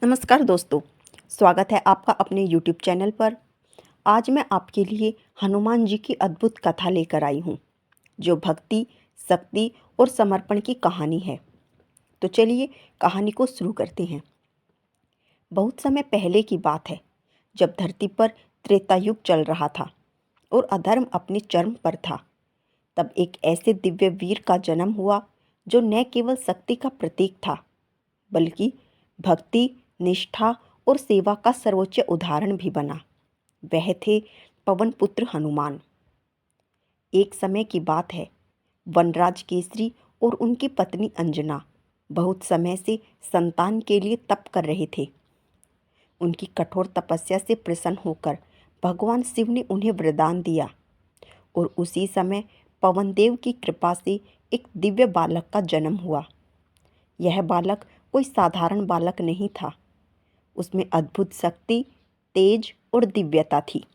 नमस्कार दोस्तों, स्वागत है आपका अपने YouTube चैनल पर। आज मैं आपके लिए हनुमान जी की अद्भुत कथा लेकर आई हूँ, जो भक्ति, शक्ति और समर्पण की कहानी है। तो चलिए कहानी को शुरू करते हैं। बहुत समय पहले की बात है, जब धरती पर त्रेता युग चल रहा था और अधर्म अपने चरम पर था। तब एक ऐसे दिव्य वीर का जन्म हुआ, जो न केवल शक्ति का प्रतीक था, बल्कि भक्ति, निष्ठा और सेवा का सर्वोच्च उदाहरण भी बना। वह थे पवन पुत्र हनुमान। एक समय की बात है, वनराज केसरी और उनकी पत्नी अंजना बहुत समय से संतान के लिए तप कर रहे थे। उनकी कठोर तपस्या से प्रसन्न होकर भगवान शिव ने उन्हें वरदान दिया और उसी समय पवनदेव की कृपा से एक दिव्य बालक का जन्म हुआ। यह बालक कोई साधारण बालक नहीं था। उसमें अद्भुत शक्ति, तेज और दिव्यता थी।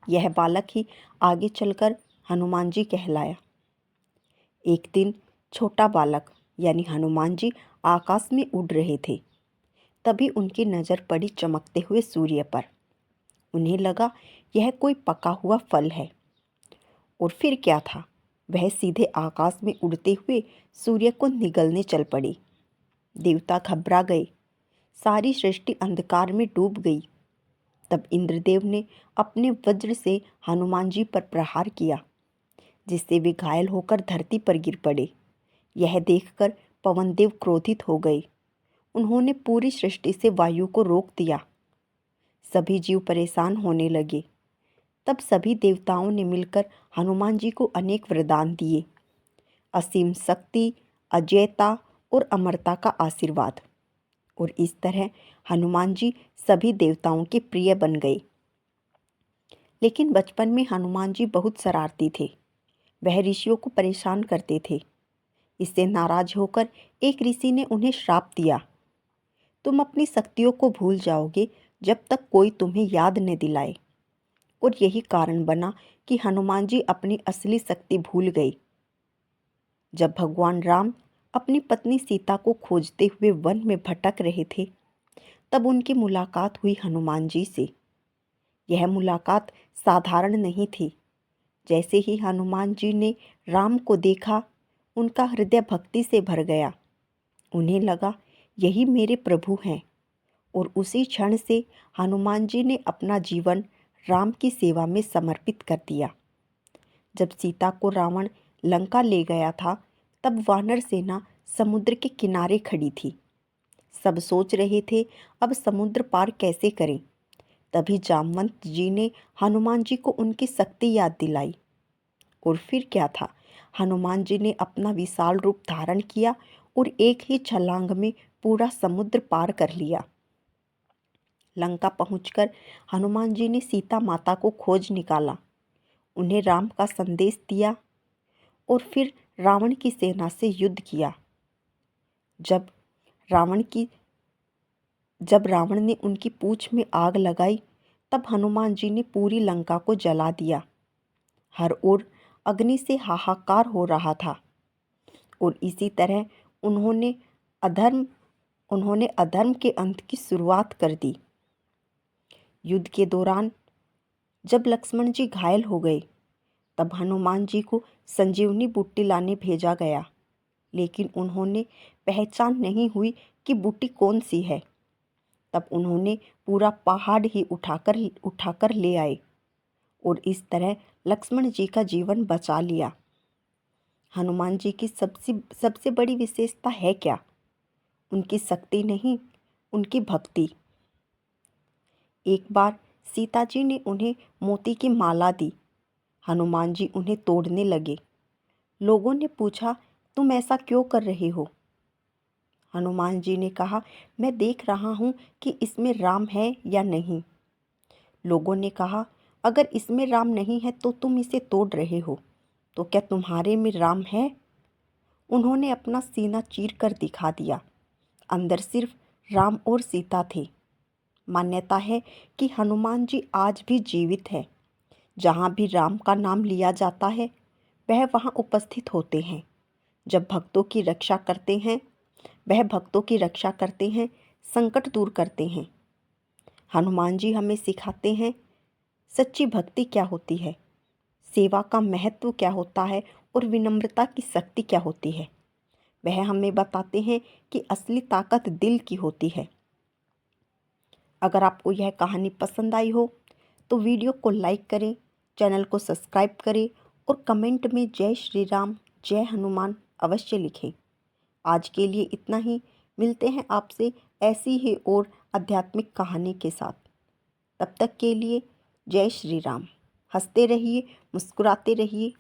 यह बालक ही आगे चलकर हनुमान जी कहलाया। एक दिन छोटा बालक यानी हनुमान जी आकाश में उड़ रहे थे। तभी उनकी नज़र पड़ी चमकते हुए सूर्य पर। उन्हें लगा यह कोई पका हुआ फल है। और फिर क्या था, वह सीधे आकाश में उड़ते हुए सूर्य को निगलने चल पड़े। देवता घबरा गए। सारी सृष्टि अंधकार में डूब गई। तब इंद्रदेव ने अपने वज्र से हनुमान जी पर प्रहार किया, जिससे वे घायल होकर धरती पर गिर पड़े। यह देखकर पवनदेव क्रोधित हो गए। उन्होंने पूरी सृष्टि से वायु को रोक दिया। सभी जीव परेशान होने लगे। तब सभी देवताओं ने मिलकर हनुमान जी को अनेक वरदान दिए। असीम शक्ति, अजेयता और अमरता का आशीर्वाद। और इस तरह हनुमान जी सभी देवताओं के प्रिय बन गए। लेकिन बचपन में हनुमान जी बहुत शरारती थे। वह ऋषियों को परेशान करते थे। इससे नाराज होकर एक ऋषि ने उन्हें श्राप दिया, तुम अपनी शक्तियों को भूल जाओगे जब तक कोई तुम्हें याद न दिलाए। और यही कारण बना कि हनुमान जी अपनी असली शक्ति भूल गए। जब भगवान राम अपनी पत्नी सीता को खोजते हुए वन में भटक रहे थे, तब उनकी मुलाकात हुई हनुमान जी से। यह मुलाकात साधारण नहीं थी। जैसे ही हनुमान जी ने राम को देखा, उनका हृदय भक्ति से भर गया। उन्हें लगा यही मेरे प्रभु हैं। और उसी क्षण से हनुमान जी ने अपना जीवन राम की सेवा में समर्पित कर दिया। जब सीता को रावण लंका ले गया था, तब वानर सेना समुद्र के किनारे खड़ी थी। सब सोच रहे थे अब समुद्र पार कैसे करें। तभी जामवंत जी ने हनुमान जी को उनकी शक्ति याद दिलाई। और फिर क्या था, हनुमान जी ने अपना विशाल रूप धारण किया और एक ही छलांग में पूरा समुद्र पार कर लिया। लंका पहुंचकर हनुमान जी ने सीता माता को खोज निकाला, उन्हें राम का संदेश दिया और फिर रावण की सेना से युद्ध किया। जब रावण ने उनकी पूंछ में आग लगाई, तब हनुमान जी ने पूरी लंका को जला दिया। हर ओर अग्नि से हाहाकार हो रहा था। और इसी तरह उन्होंने अधर्म के अंत की शुरुआत कर दी। युद्ध के दौरान जब लक्ष्मण जी घायल हो गए, तब हनुमान जी को संजीवनी बूटी लाने भेजा गया। लेकिन उन्होंने पहचान नहीं हुई कि बूटी कौन सी है। तब उन्होंने पूरा पहाड़ ही उठाकर ले आए और इस तरह लक्ष्मण जी का जीवन बचा लिया। हनुमान जी की सबसे बड़ी विशेषता है क्या? उनकी शक्ति नहीं, उनकी भक्ति। एक बार सीता जी ने उन्हें मोती की माला दी। हनुमान जी उन्हें तोड़ने लगे। लोगों ने पूछा, तुम ऐसा क्यों कर रहे हो? हनुमान जी ने कहा, मैं देख रहा हूँ कि इसमें राम है या नहीं। लोगों ने कहा, अगर इसमें राम नहीं है तो तुम इसे तोड़ रहे हो, तो क्या तुम्हारे में राम है? उन्होंने अपना सीना चीर कर दिखा दिया। अंदर सिर्फ राम और सीता थे। मान्यता है कि हनुमान जी आज भी जीवित है। जहाँ भी राम का नाम लिया जाता है, वह वहाँ उपस्थित होते हैं। वह भक्तों की रक्षा करते हैं संकट दूर करते हैं। हनुमान जी हमें सिखाते हैं सच्ची भक्ति क्या होती है, सेवा का महत्व क्या होता है और विनम्रता की शक्ति क्या होती है। वह हमें बताते हैं कि असली ताकत दिल की होती है। अगर आपको यह कहानी पसंद आई हो तो वीडियो को लाइक करें, चैनल को सब्सक्राइब करें और कमेंट में जय श्री राम, जय हनुमान अवश्य लिखें। आज के लिए इतना ही। मिलते हैं आपसे ऐसी ही और आध्यात्मिक कहानी के साथ। तब तक के लिए जय श्री राम। हंसते रहिए, मुस्कुराते रहिए।